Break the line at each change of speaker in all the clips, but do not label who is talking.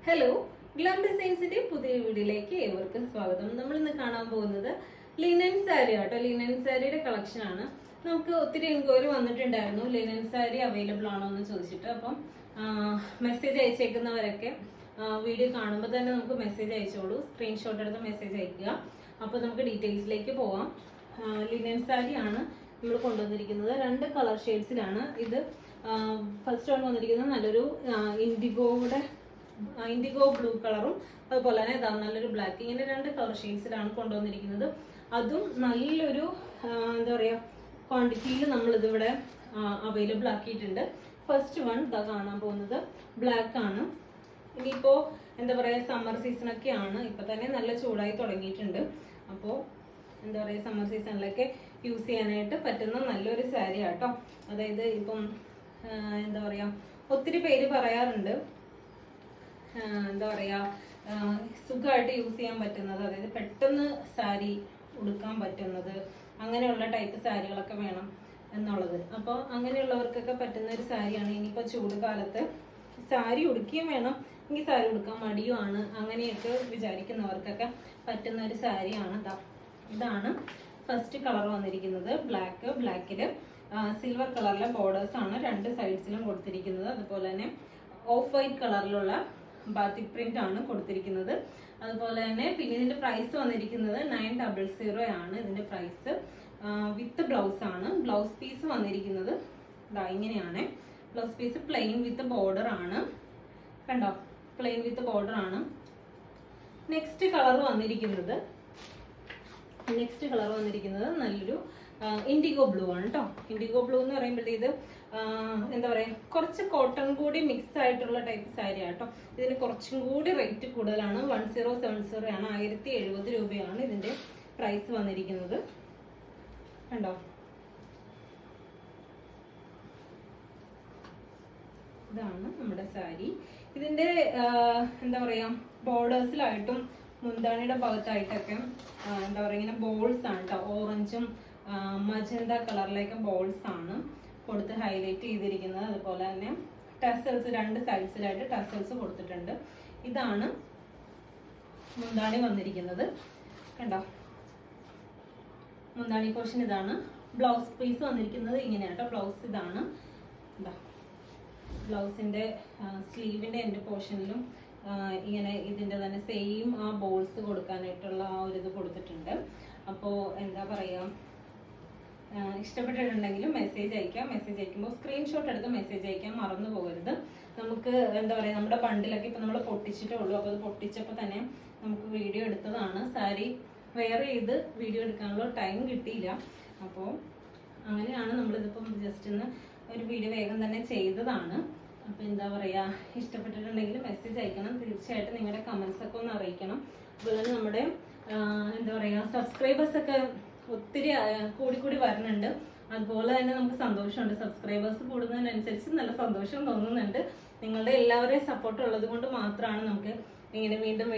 Hello, glam ഡിസൈൻസിന്റെ പുതിയ വീഡിയോയിലേക്ക് ഏവർക്കും സ്വാഗതം. നമ്മൾ ഇന്ന് കാണാൻ പോകുന്നത് ലിനൻ സാരി ആട്ടോ. ലിനൻ സാരിയുടെ കളക്ഷൻ ആണ്. നമുക്ക് ഒത്തിരി എൻക്വയറി വന്നിട്ടുണ്ടായിരുന്നു ലിനൻ സാരി അവൈലബിൾ ആണോ എന്ന് ചോദിച്ചിട്ട്. അപ്പം മെസ്സേജ് അയച്ചേക്കുന്നവരൊക്കെ വീഡിയോ കാണുമ്പോൾ തന്നെ നമുക്ക് മെസ്സേജ് അയച്ചോളൂ. സ്ക്രീൻഷോട്ട് എടുത്ത് മെസ്സേജ് അയക്കുക. അപ്പോൾ നമുക്ക് ഡീറ്റെയിൽസിലേക്ക് പോവാം. ലിനൻ സാരി ആണ് നമ്മൾ കൊണ്ടുവന്നിരിക്കുന്നത്. 2 കളർ ഷെയ്ഡ്സിലാണ്. ഇത് ഫസ്റ്റ് വൺ വന്നിരിക്കുന്നത് നല്ലൊരു ഇൻഡിഗോ ബ്ലൂ കളറും അതുപോലെ തന്നെ ഇതാ നല്ലൊരു ബ്ലാക്ക്. ഇങ്ങനെ 2 കളർ ഷെയ്ഡ്സിലാണ് കൊണ്ടുവന്നിരിക്കുന്നത്. അതും നല്ലൊരു എന്താ പറയുക ക്വാണ്ടിറ്റിയിൽ നമ്മൾ ഇതിവിടെ അവൈലബിൾ ആക്കിയിട്ടുണ്ട്. ഫസ്റ്റ് വൺ ഇതാ കാണാൻ പോകുന്നത് ബ്ലാക്ക് ആണ്. ഇനിയിപ്പോ എന്താ പറയാ സമ്മർ സീസൺ ഒക്കെ ആണ്. ഇപ്പൊ തന്നെ നല്ല ചൂടായി തുടങ്ങിയിട്ടുണ്ട്. അപ്പോൾ എന്താ പറയാ സമ്മർ സീസണിലൊക്കെ യൂസ് ചെയ്യാനായിട്ട് പറ്റുന്ന നല്ലൊരു സാരി ആട്ടോ. അതായത് ഇപ്പം എന്താ പറയാ ഒത്തിരി പേര് പറയാറുണ്ട് എന്താ പറയാ സുഖമായിട്ട് യൂസ് ചെയ്യാൻ പറ്റുന്നത്, അതായത് പെട്ടെന്ന് സാരി ഉടുക്കാൻ പറ്റുന്നത്, അങ്ങനെയുള്ള ടൈപ്പ് സാരികളൊക്കെ വേണം എന്നുള്ളത്. അപ്പോൾ അങ്ങനെയുള്ളവർക്കൊക്കെ പറ്റുന്ന ഒരു സാരിയാണ്. ഇനിയിപ്പോൾ ചൂട് കാലത്ത് സാരി ഉടുക്കുകയും വേണം, എങ്കിൽ സാരി ഉടുക്കാൻ മടിയുമാണ്, അങ്ങനെയൊക്കെ വിചാരിക്കുന്നവർക്കൊക്കെ പറ്റുന്ന ഒരു സാരിയാണ്. ഇതാണ് ഫസ്റ്റ് കളർ വന്നിരിക്കുന്നത് ബ്ലാക്ക്. ബ്ലാക്കില് സിൽവർ കളറിലെ ബോർഡേഴ്സ് ആണ് 2 സൈഡ്സിലും കൊടുത്തിരിക്കുന്നത്. അതുപോലെ തന്നെ ഓഫ് വൈറ്റ് കളറിലുള്ള ബാത്തിക് പ്രിന്റ് ആണ് കൊടുത്തിരിക്കുന്നത്. അതുപോലെ തന്നെ പിന്നെ ഇതിന്റെ പ്രൈസ് വന്നിരിക്കുന്നത് 900 ആണ്. ഇതിന്റെ പ്രൈസ് വിത്ത് ബ്ലൗസ് ആണ്. ബ്ലൗസ് പീസ് വന്നിരിക്കുന്നത് ഇങ്ങനെയാണ്. Blouse piece plain with border ആണ്. കണ്ടോ, പ്ലെയിൻ വിത്ത് ബോർഡർ ആണ്. നെക്സ്റ്റ് കളർ വന്നിരിക്കുന്നത് നല്ലൊരു ഇൻഡിഗോ ബ്ലൂ ആണ് കേട്ടോ. ഇൻഡിഗോ ബ്ലൂ എന്ന് പറയുമ്പോഴത്തേത് എന്താ പറയാ കുറച്ച് കോട്ടൺ കൂടി മിക്സ് ആയിട്ടുള്ള ടൈപ്പ് സാരി ആട്ടോ. ഇതിന് കുറച്ചും കൂടി റേറ്റ് കൂടുതലാണ്. 1070 ആണ്. 1070 രൂപയാണ് ഇതിന്റെ പ്രൈസ് വന്നിരിക്കുന്നത്. കണ്ടോ, ഇതാണ് നമ്മുടെ സാരി. ഇതിന്റെ എന്താ പറയാ ബോർഡേഴ്സിലായിട്ടും മുന്താണിയുടെ ഭാഗത്തായിട്ടൊക്കെ എന്താ പറയാ ഇങ്ങനെ ബോൾസ് ആണ് കേട്ടോ. ഓറഞ്ചും മജന്ത കളറിലേക്ക് ബോൾസ് ആണ് കൊടുത്ത് ഹൈലൈറ്റ് ചെയ്തിരിക്കുന്നത്. അതുപോലെ തന്നെ ടസൽസ് 2 സൈഡ്സിലായിട്ട് ടസൽസ് കൊടുത്തിട്ടുണ്ട്. ഇതാണ് മുന്താണി വന്നിരിക്കുന്നത്. കണ്ടോ, മുന്താണി പോർഷൻ ഇതാണ്. ബ്ലൗസ് പീസ് വന്നിരിക്കുന്നത് ഇങ്ങനെയാട്ടോ. ബ്ലൗസ് ഇതാണ്. ബ്ലൗസിന്റെ സ്ലീവിന്റെ എൻഡ് പോർഷനിലും ഇങ്ങനെ ഇതിന്റെ തന്നെ സെയിം ആ ബോൾസ് കൊടുക്കാനായിട്ടുള്ള ആ ഒരു ഇത് കൊടുത്തിട്ടുണ്ട്. അപ്പോൾ എന്താ പറയാ ഇഷ്ടപ്പെട്ടിട്ടുണ്ടെങ്കിലും മെസ്സേജ് അയക്കാം. മെസ്സേജ് അയക്കുമ്പോൾ സ്ക്രീൻഷോട്ട് എടുത്ത് മെസ്സേജ് അയക്കാൻ മറന്നു പോകരുത്. നമുക്ക് എന്താ പറയാ നമ്മുടെ ബണ്ടിലൊക്കെ ഇപ്പൊ നമ്മൾ പൊട്ടിച്ചിട്ടേ ഉള്ളൂ. അപ്പോൾ അത് പൊട്ടിച്ചപ്പോൾ തന്നെ നമുക്ക് വീഡിയോ എടുത്തതാണ്. സാരി വെയർ ചെയ്ത് വീഡിയോ എടുക്കാനുള്ള ടൈം കിട്ടിയില്ല. അപ്പോൾ അങ്ങനെയാണ് നമ്മളിതിപ്പം ജസ്റ്റ് ഒന്ന് ഒരു വീഡിയോ വേഗം തന്നെ ചെയ്തതാണ്. അപ്പൊ എന്താ പറയാ ഇഷ്ടപ്പെട്ടിട്ടുണ്ടെങ്കിൽ മെസ്സേജ് അയക്കണം. തീർച്ചയായിട്ടും നിങ്ങളുടെ കമന്റ്സ് ഒക്കെ ഒന്ന് അറിയിക്കണം. അതുപോലെ നമ്മുടെ എന്താ പറയാ സബ്സ്ക്രൈബേഴ്സ് ഒക്കെ ഒത്തിരി കൂടി വരുന്നുണ്ട്. അതുപോലെ തന്നെ നമുക്ക് സന്തോഷമുണ്ട്. സബ്സ്ക്രൈബേഴ്സ് കൂടുന്നതിനനുസരിച്ച് നല്ല സന്തോഷം തോന്നുന്നുണ്ട്. നിങ്ങളുടെ എല്ലാവരുടെയും സപ്പോർട്ട് ഉള്ളത് കൊണ്ട് മാത്രമാണ് നമുക്ക് ഇങ്ങനെ വീണ്ടും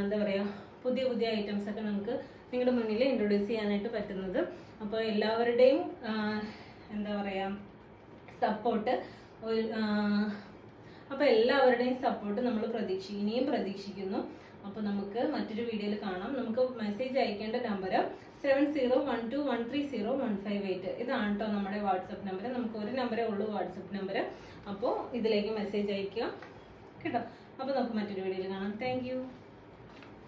എന്താ പറയാ പുതിയ ഐറ്റംസ് ഒക്കെ നമുക്ക് നിങ്ങളുടെ മുന്നിൽ ഇൻട്രൊഡ്യൂസ് ചെയ്യാനായിട്ട് പറ്റുന്നത്. അപ്പോൾ എല്ലാവരുടെയും എന്താ പറയാ സപ്പോർട്ട് നമ്മൾ ഇനിയും പ്രതീക്ഷിക്കുന്നു. അപ്പൊ നമുക്ക് മറ്റൊരു വീഡിയോയിൽ കാണാം. നമുക്ക് മെസ്സേജ് അയക്കേണ്ട നമ്പർ 7012130158. ഇതാണ് കേട്ടോ നമ്മുടെ വാട്സപ്പ് നമ്പർ. നമുക്ക് ഒരു നമ്പറേ ഉള്ളൂ വാട്സപ്പ് നമ്പർ. അപ്പോൾ ഇതിലേക്ക് മെസ്സേജ് അയക്കുക കേട്ടോ. അപ്പൊ നമുക്ക് മറ്റൊരു വീഡിയോയിൽ കാണാം. Thank you.